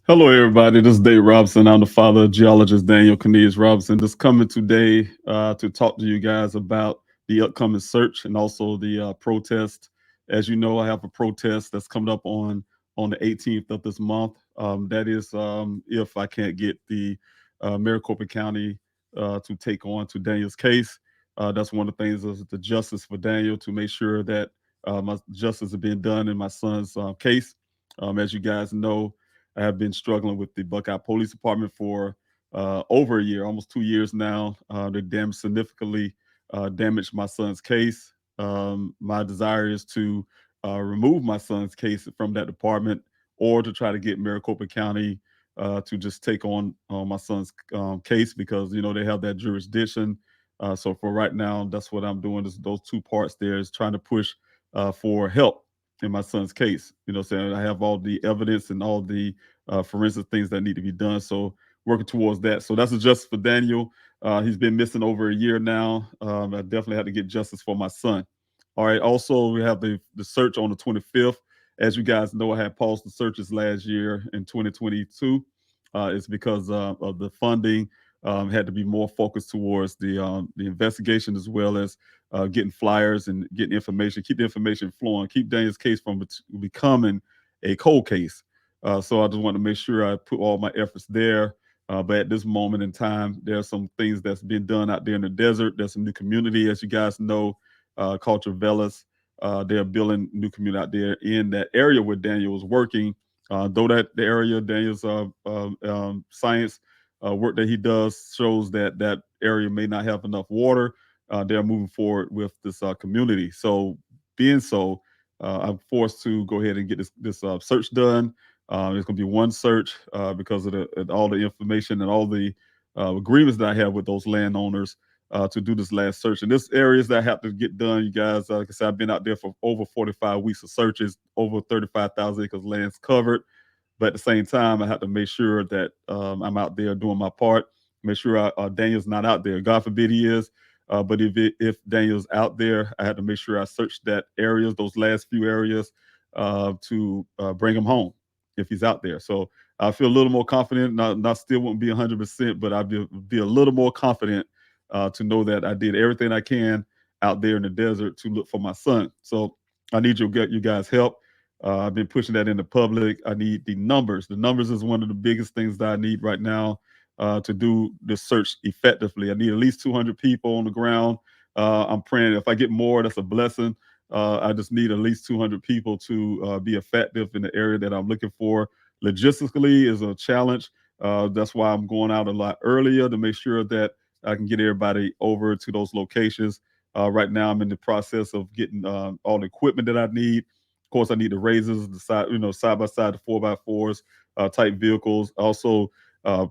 Hello, everybody. This is Dave Robinson. I'm the father of geologist Daniel Cornelius Robinson. Just coming today to talk to you guys about the upcoming search and also the protest. As you know, I have a protest that's coming up on the 18th of this month. That is if I can't get the Maricopa County to take on to Daniel's case. That's one of the things is the justice for Daniel to make sure that my justice is being done in my son's case. As you guys know, I have been struggling with the Buckeye Police Department for over a year, almost 2 years now. They significantly damaged my son's case. My desire is to remove my son's case from that department or to try to get Maricopa County to just take on my son's case because, you know, they have that jurisdiction. So for right now, that's what I'm doing is those two parts there is trying to push for help in my son's case. You know, saying I have all the evidence and all the forensic things that need to be done. So working towards that. So that's a justice for Daniel. He's been missing over a year now. I definitely had to get justice for my son. All right. Also, we have the search on the 25th. As you guys know, I had paused the searches last year in 2022. It's because of the funding had to be more focused towards the investigation as well as getting flyers and getting information, keep the information flowing, keep Daniel's case from becoming a cold case. So I just want to make sure I put all my efforts there. But at this moment in time, there are some things that's been done out there in the desert. There's some new community, as you guys know, called Travelis. They're building new community out there in that area where Daniel was working. Though that the area Daniel's science work that he does shows that that area may not have enough water. They're moving forward with this community. So being so, I'm forced to go ahead and get this search done. It's going to be one search because of all the information and all the agreements that I have with those landowners to do this last search. And this areas that I have to get done, you guys. Like I said, I've been out there for over 45 weeks of searches, over 35,000 acres lands covered. But at the same time, I have to make sure that I'm out there doing my part. Make sure Daniel's not out there. God forbid he is. But if Daniel's out there, I had to make sure I search that areas, those last few areas, to bring him home if he's out there. So I feel a little more confident. Not still won't be 100%, but I'll be a little more confident to know that I did everything I can out there in the desert to look for my son. So I need you guys help. I've been pushing that in the public. I need the numbers. The numbers is one of the biggest things that I need right now to do this search effectively. I need at least 200 people on the ground. I'm praying if I get more, that's a blessing. I just need at least 200 people to be effective in the area that I'm looking for. Logistically is a challenge. That's why I'm going out a lot earlier to make sure that I can get everybody over to those locations. Right now, I'm in the process of getting all the equipment that I need. Of course, I need the razors, the side, side by side, the 4x4s type vehicles. Also,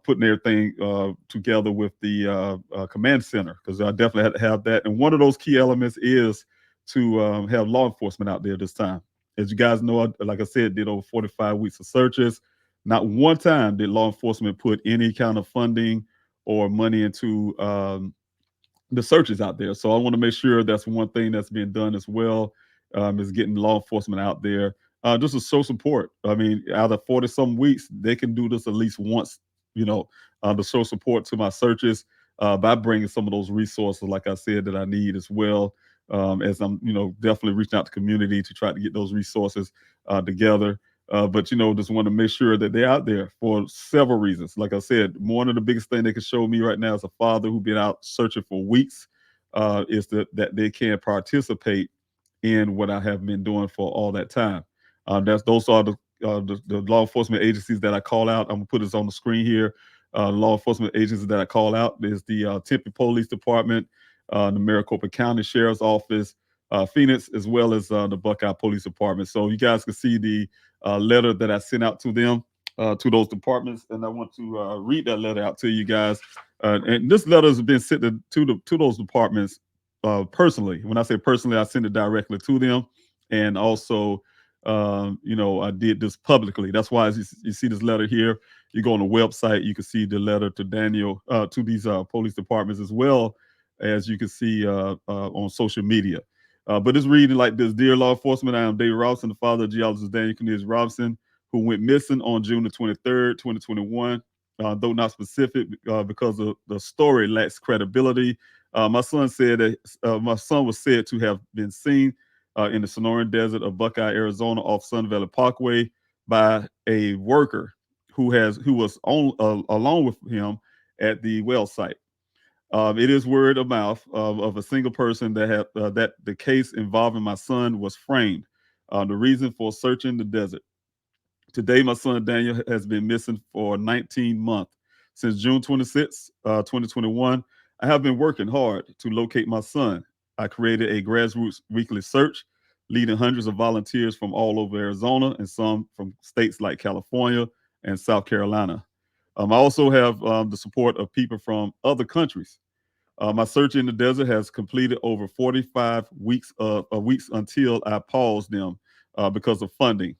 putting everything together with the command center because I definitely had to have that. And one of those key elements is to have law enforcement out there this time. As you guys know, like I said, did over 45 weeks of searches. Not one time did law enforcement put any kind of funding or money into the searches out there. So I want to make sure that's one thing that's being done as well, is getting law enforcement out there just to show support. I mean, out of 40 some weeks, they can do this at least once, you know, to show support to my searches by bringing some of those resources, like I said, that I need as well. As I'm, definitely reaching out to community to try to get those resources together. But just want to make sure that they're out there for several reasons. Like I said, one of the biggest thing they can show me right now as a father who's been out searching for weeks is that they can participate in what I have been doing for all that time. Those are the law enforcement agencies that I call out. I'm gonna put this on the screen here. Law enforcement agencies that I call out is the Tempe Police Department, the Maricopa County Sheriff's Office, Phoenix, as well as the Buckeye Police Department. So you guys can see the letter that I sent out to them, to those departments, and I want to read that letter out to you guys. And this letter has been sent to those departments personally. When I say personally, I send it directly to them, and also, I did this publicly. That's why you see this letter here. You go on the website, you can see the letter to Daniel, to these police departments, as well as you can see on social media. But it's reading like this: Dear law enforcement, I am Dave Robinson, the father of geologist Daniel Cornelius Robinson, who went missing on June the 23rd, 2021. Though not specific, because of the story lacks credibility. My son said that my son was said to have been seen in the Sonoran Desert of Buckeye, Arizona, off Sun Valley Parkway by a worker who was on along with him at the well site. It is word of mouth of a single person that the case involving my son was framed. The reason for searching the desert. Today, my son Daniel has been missing for 19 months. Since June 26, 2021, I have been working hard to locate my son. I created a grassroots weekly search, leading hundreds of volunteers from all over Arizona and some from states like California and South Carolina. I also have the support of people from other countries. My search in the desert has completed over 45 weeks until I paused them because of funding.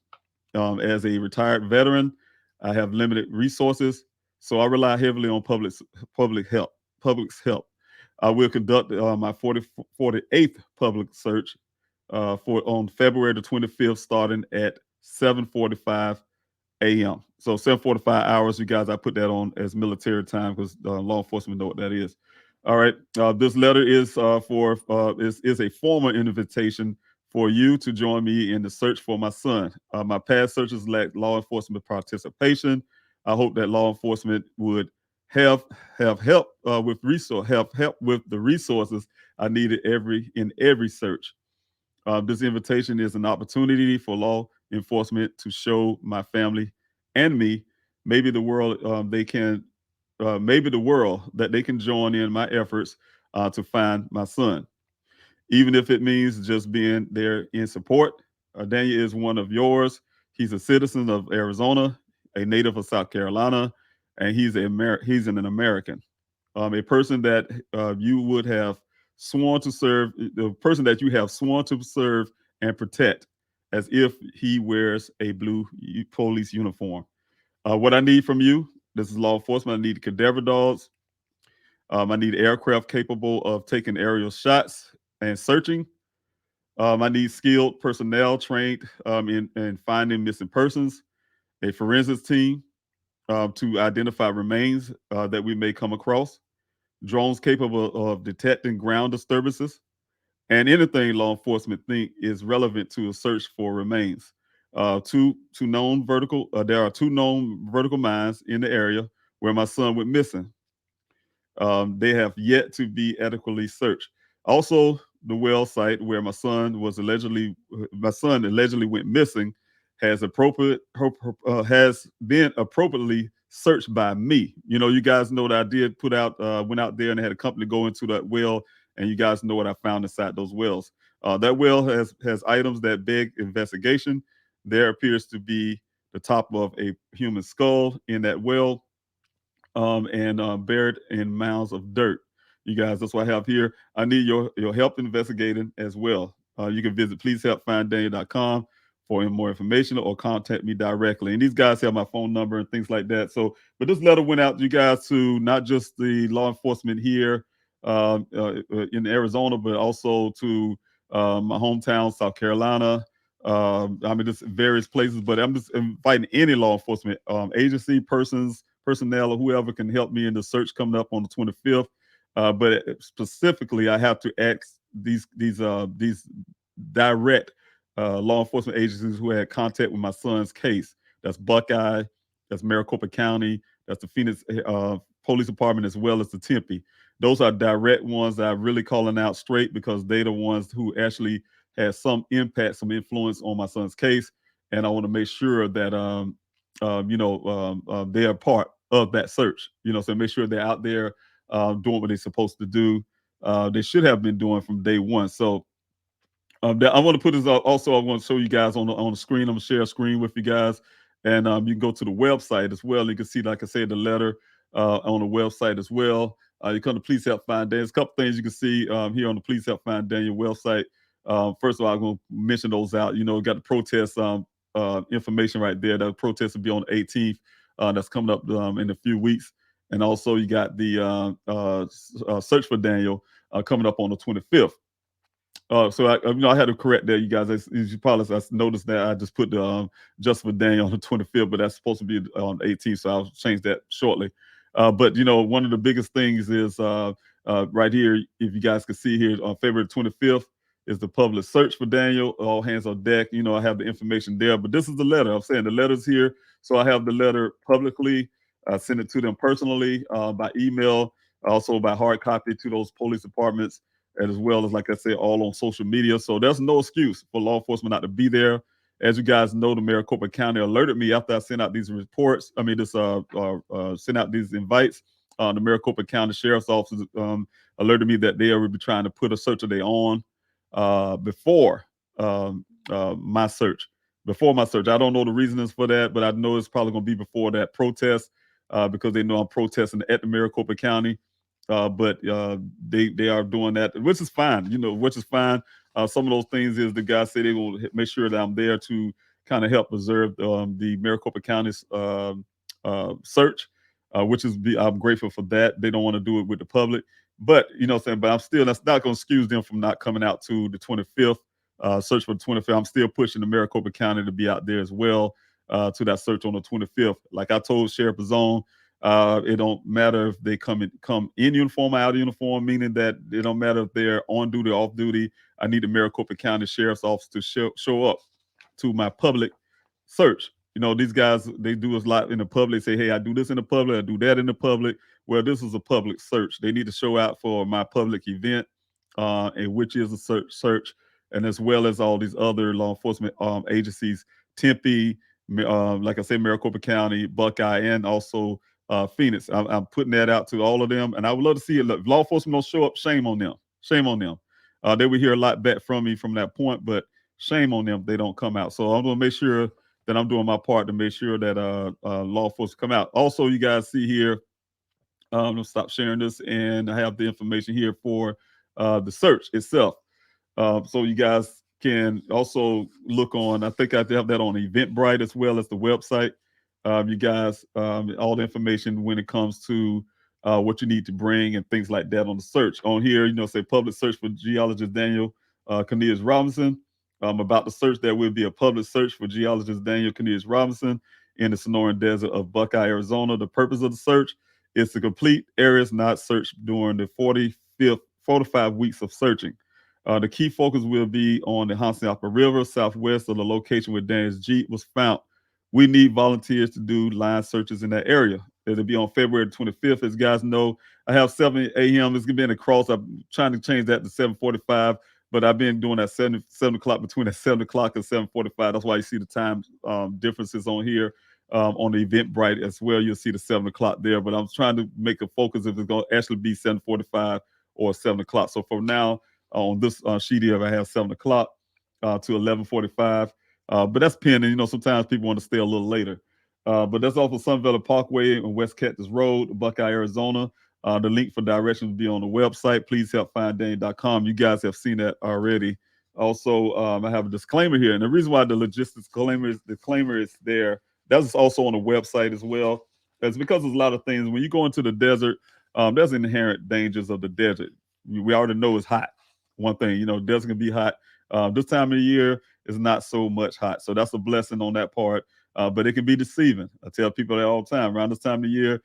As a retired veteran, I have limited resources, so I rely heavily on public help. Public's help. I will conduct my 48th public search for on February the 25th, starting at 7:45 a.m. So 7:45 hours, you guys. I put that on as military time because law enforcement know what that is. All right. This letter is is a formal invitation for you to join me in the search for my son. My past searches lacked law enforcement participation. I hope that law enforcement would have help with resource have help with the resources I needed in every search. This invitation is an opportunity for law enforcement to show my family and me, maybe the world maybe the world that they can join in my efforts to find my son, even if it means just being there in support. Daniel is one of yours. He's a citizen of Arizona, a native of South Carolina, and he's an American, a person that you would have sworn to serve, the person that you have sworn to serve and protect, as if he wears a blue police uniform. What I need from you, this is law enforcement. I need cadaver dogs. I need aircraft capable of taking aerial shots and searching. I need skilled personnel trained in finding missing persons, a forensics team to identify remains that we may come across, drones capable of detecting ground disturbances, and anything law enforcement think is relevant to a search for remains. There are two known vertical mines in the area where my son went missing. They have yet to be adequately searched. Also, the well site where my son allegedly went missing has been appropriately searched by me. You know, you guys know that I did went out there and had a company go into that well, and you guys know what I found inside those wells. That well has items that beg investigation. There appears to be the top of a human skull in that well, and buried in mounds of dirt. You guys, that's what I have here. I need your help investigating as well. You can visit pleasehelpfinddaniel.com for more information or contact me directly. And these guys have my phone number and things like that. So, but this letter went out, you guys, to not just the law enforcement here in Arizona, but also to my hometown, South Carolina. I mean, just various places, but I'm just inviting any law enforcement agency, personnel, or whoever can help me in the search coming up on the 25th. But specifically, I have to ask these direct law enforcement agencies who had contact with my son's case. That's Buckeye, that's Maricopa County, that's the Phoenix Police Department, as well as the Tempe. Those are direct ones that I'm really calling out straight because they're the ones who actually had some impact, some influence on my son's case, and I want to make sure that they are part of that search. You know, so make sure they're out there doing what they're supposed to do. They should have been doing from day one. So I want to put this out. Also, I want to show you guys on the screen. I'm gonna share a screen with you guys, and you can go to the website as well. You can see, like I said, the letter on the website as well. You come to Please Help Find Daniel. There's a couple things you can see here on the Please Help Find Daniel website. First of all, I'm going to mention those out. You know, got the protest information right there. The protest will be on the 18th. That's coming up in a few weeks. And also, you got the search for Daniel coming up on the 25th. I had to correct that, you guys. As you probably noticed that I just put the just for Daniel on the 25th, but that's supposed to be on the 18th, so I'll change that shortly. But one of the biggest things is right here. If you guys can see here, on February 25th is the public search for Daniel. All hands on deck. I have the information there, but this is the letter. I'm saying the letter's here, so I have the letter publicly. I send it to them personally by email, also by hard copy to those police departments, and as well as, like I said, all on social media. So there's no excuse for law enforcement not to be there. As you guys know, the Maricopa County alerted me after I sent out these reports. I mean, sent out these invites. The Maricopa County Sheriff's Office alerted me that they will be trying to put a search of their own before my search. Before my search, I don't know the reasons for that, but I know it's probably going to be before that protest because they know I'm protesting at the Maricopa County. But they are doing that, which is fine. Which is fine. Some of those things is the guys say they will make sure that I'm there to kind of help preserve the Maricopa County's search, which is I'm grateful for that. They don't want to do it with the public, but what I'm saying. But that's not going to excuse them from not coming out to the 25th search for the 25th. I'm still pushing the Maricopa County to be out there as well to that search on the 25th. Like I told Sheriff Zone, it don't matter if they come in uniform or out of uniform, meaning that it don't matter if they're on duty or off duty. I need the Maricopa County Sheriff's Office to show up to my public search. These guys, they do a lot in the public, say, hey, I do this in the public, I do that in the public. Well, this is a public search. They need to show out for my public event, and which is a search, and as well as all these other law enforcement agencies, Tempe, like I said, Maricopa County, Buckeye, and also Phoenix. I'm putting that out to all of them, and I would love to see it. If law enforcement don't show up, shame on them. Shame on them. They will hear a lot back from me from that point, but shame on them if they don't come out. So I'm going to make sure that I'm doing my part to make sure that law enforcement come out. Also, you guys see here, I'm going to stop sharing this, and I have the information here for the search itself. So you guys can also look on, I think I have that on Eventbrite as well as the website. You guys, all the information when it comes to what you need to bring and things like that on the search. On here, say public search for geologist Daniel Cornelius Robinson. About the search, there will be a public search for geologist Daniel Cornelius Robinson in the Sonoran Desert of Buckeye, Arizona. The purpose of the search is to complete areas not searched during the 45 weeks of searching. The key focus will be on the Hansappa River, southwest of the location where Daniel's Jeep was found. We need volunteers to do line searches in that area. It'll be on February 25th. As you guys know, I have 7 a.m. It's going to be in the cross. I'm trying to change that to 7:45, but I've been doing that 7 o'clock, between that 7 o'clock and 7:45. That's why you see the time differences on here. On the Eventbrite as well, you'll see the 7 o'clock there. But I'm trying to make a focus if it's going to actually be 7:45 or 7 o'clock. So for now, on this sheet here, I have 7 o'clock to 11:45. But that's pending. Sometimes people want to stay a little later. But that's off of Sun Valley Parkway and West Cactus Road, Buckeye, Arizona. The link for directions will be on the website. Please help finddane.com. You guys have seen that already. Also, I have a disclaimer here. And the reason why the logistics disclaimer is there, that's also on the website as well. That's because there's a lot of things. When you go into the desert, there's inherent dangers of the desert. We already know it's hot. One thing, desert can be hot. This time of the year is not so much hot. So that's a blessing on that part. But it can be deceiving. I tell people that all the time. Around this time of the year,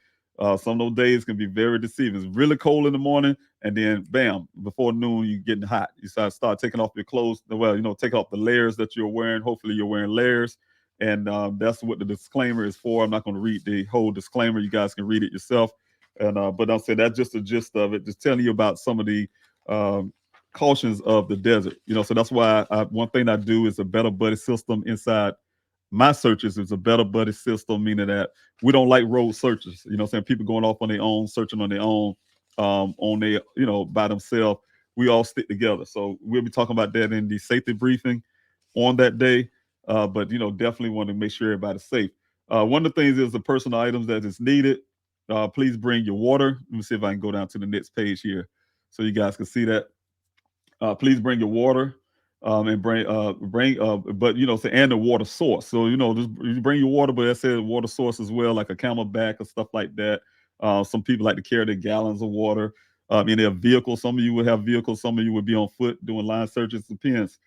some of those days can be very deceiving. It's really cold in the morning, and then bam, before noon, you're getting hot. You start taking off your clothes. Well, take off the layers that you're wearing. Hopefully, you're wearing layers. And that's what the disclaimer is for. I'm not going to read the whole disclaimer. You guys can read it yourself. And but I'll say that's just the gist of it. Just telling you about some of the cautions of the desert. So that's why one thing I do is a better buddy system inside my searches. Is a better buddy system, meaning that we don't like road searches. Saying people going off on their own, searching on their own, on their, by themselves. We all stick together. So we'll be talking about that in the safety briefing on that day. But definitely want to make sure everybody's safe. One of the things is the personal items that is needed. Please bring your water. Let me see if I can go down to the next page here so you guys can see that. Please bring your water, and but and the water source. So just you bring your water, but I said water source as well, like a Camelback or stuff like that. Some people like to carry their gallons of water. in their vehicles. Some of you would have vehicles, some of you would be on foot doing line searches. Depends.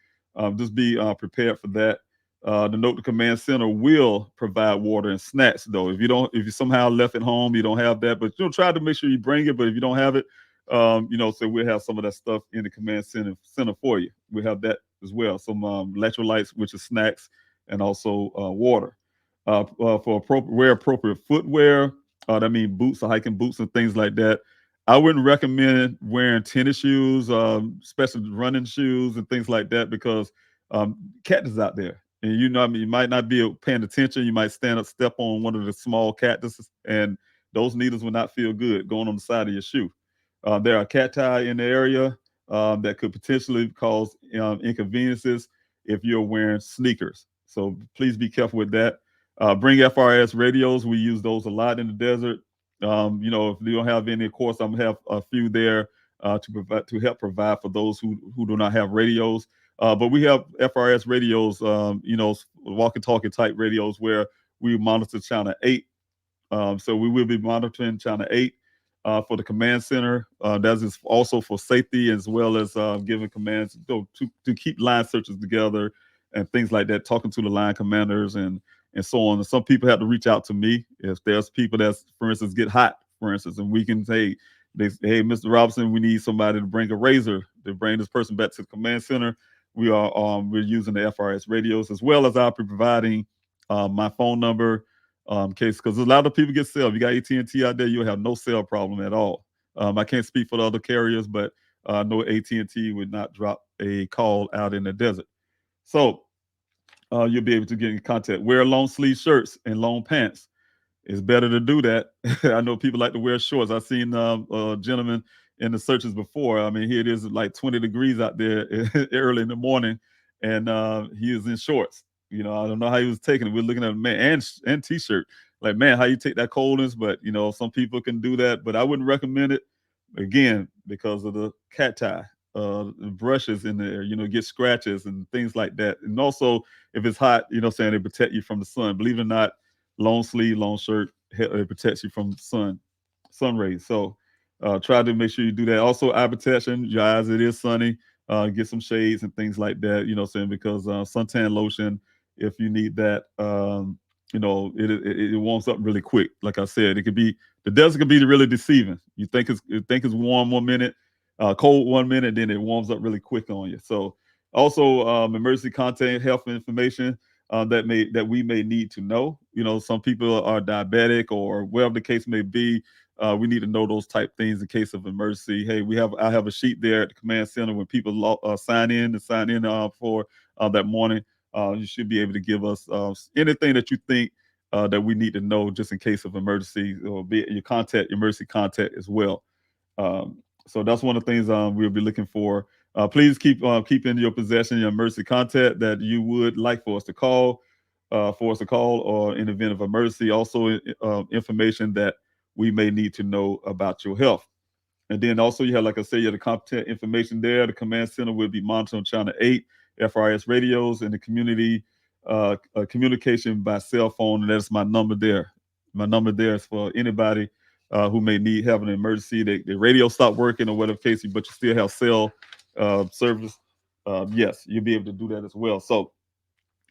Just be prepared for that. The note the command center will provide water and snacks though. If you somehow left at home, you don't have that, but try to make sure you bring it. But if you don't have it, so we'll have some of that stuff in the command center for you. We have that as well. Some electrolytes, which is snacks, and also water. For wear appropriate footwear. That means boots or hiking boots and things like that. I wouldn't recommend wearing tennis shoes, especially running shoes and things like that, because cactus out there. And you might not be paying attention. You might stand up, step on one of the small cactuses, and those needles will not feel good going on the side of your shoe. There are cacti in the area that could potentially cause inconveniences if you're wearing sneakers. So please be careful with that. Bring FRS radios. We use those a lot in the desert. If you don't have any, of course, I'm gonna have a few there to help provide for those who do not have radios. But we have FRS radios, walkie-talkie type radios where we monitor China 8. So we will be monitoring China 8 for the command center. That is also for safety as well as giving commands to keep line searches together and things like that, talking to the line commanders and so on. And some people have to reach out to me if there's people that's, for instance, get hot, for instance, and we can say, hey, Mr. Robinson, we need somebody to bring a razor to bring this person back to the command center. We're using the FRS radios, as well as I'll be providing my phone number case, because a lot of people get cell. If you got AT&T out there, you'll have no cell problem at all. I can't speak for the other carriers, but I know AT&T would not drop a call out in the desert. So you'll be able to get in contact. Wear long sleeve shirts and long pants. It's better to do that. I know people like to wear shorts. I've seen a gentleman in the searches before. I mean, here it is like 20 degrees out there early in the morning, and he is in shorts. I don't know how he was taking it. We're looking at a man and t-shirt. Like, man, how you take that coldness? But some people can do that, but I wouldn't recommend it again because of the cacti, brushes in there. Get scratches and things like that. And also, if it's hot, saying they protect you from the sun. Believe it or not, long sleeve, long shirt, it protects you from sun rays. So try to make sure you do that. Also, eye protection, your eyes, it is sunny. Get some shades and things like that, because suntan lotion, if you need that, it warms up really quick. Like I said, the desert can be really deceiving. You think it's warm 1 minute, cold 1 minute, then it warms up really quick on you. So also emergency contact health information that we may need to know. Some people are diabetic or whatever the case may be. We need to know those type things in case of emergency. Hey, I have a sheet there at the command center when people sign in for that morning. You should be able to give us anything that you think that we need to know just in case of emergency, or be your emergency contact as well. So that's one of the things we'll be looking for. Please keep in your possession your emergency contact that you would like for us to call, or in the event of emergency. Also, information that we may need to know about your health. And then also you have, like I said, you have the contact information there. The command center will be monitoring China 8, FRS radios, and the community communication by cell phone. And that's my number there. My number there is for anybody who may have an emergency. The radio stopped working or whatever case, but you still have cell service. Yes, you'll be able to do that as well. So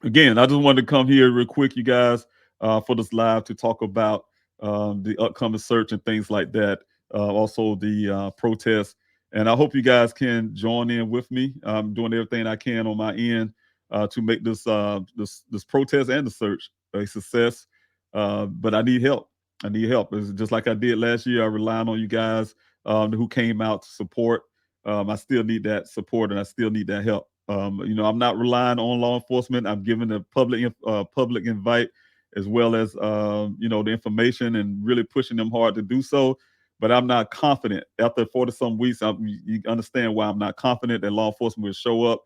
again, I just wanted to come here real quick, you guys, for this live to talk about the upcoming search and things like that. Also the protest, and I hope you guys can join in with me. I'm doing everything I can on my end to make this protest and the search a success. But I need help. It's just like I did last year. I relied on you guys who came out to support. I still need that support, and I still need that help. I'm not relying on law enforcement. I'm giving the public invite, as well as the information, and really pushing them hard to do so. But I'm not confident. After 40 some weeks, you understand why I'm not confident that law enforcement will show up.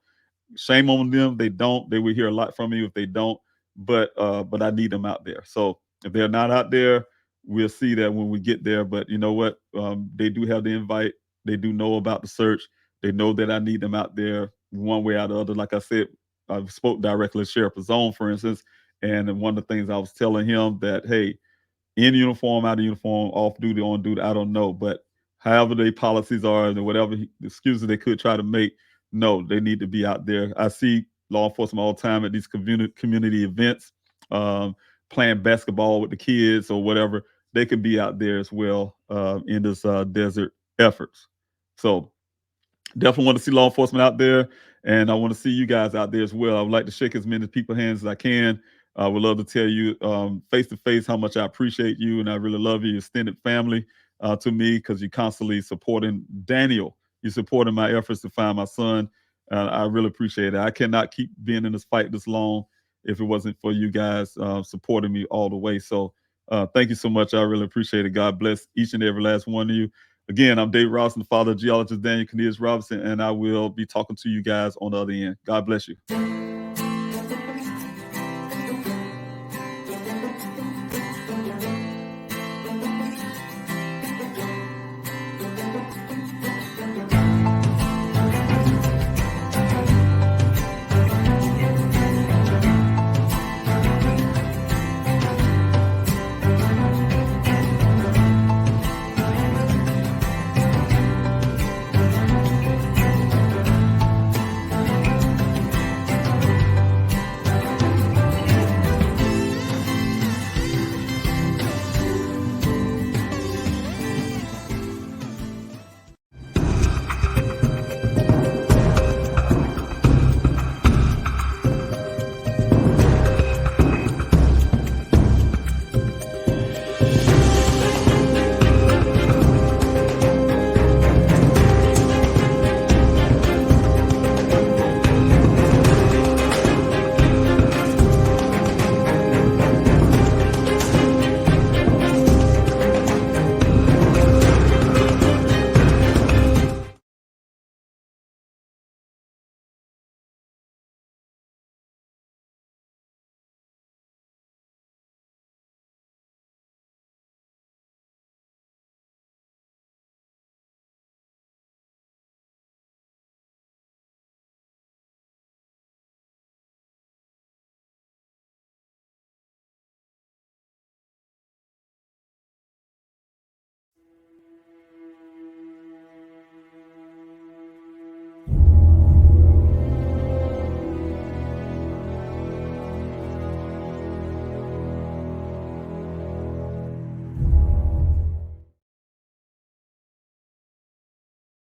Shame on them. They don't. They will hear a lot from you if they don't. But I need them out there. So if they're not out there, we'll see that when we get there. But you know what? They do have the invite. They do know about the search. They know that I need them out there one way or the other. Like I said, I spoke directly to Sheriff Zone, for instance, and one of the things I was telling him that, hey, in uniform, out of uniform, off duty, on duty, I don't know, but however their policies are and whatever excuses they could try to make. No, they need to be out there. I see law enforcement all the time at these community events, um, playing basketball with the kids or whatever. They could be out there as well in this desert efforts. So definitely want to see law enforcement out there, and I want to see you guys out there as well. I would like to shake as many people's hands as I can. I would love to tell you face to face how much I appreciate you, and I really love you, extended family to me, because you're constantly supporting Daniel. You're supporting my efforts to find my son. I really appreciate it. I cannot keep being in this fight this long if it wasn't for you guys supporting me all the way. So thank you so much. I really appreciate it. God bless each and every last one of you. Again, I'm Dave Robinson, the father of geologist Daniel Cornelius Robinson, and I will be talking to you guys on the other end. God bless you.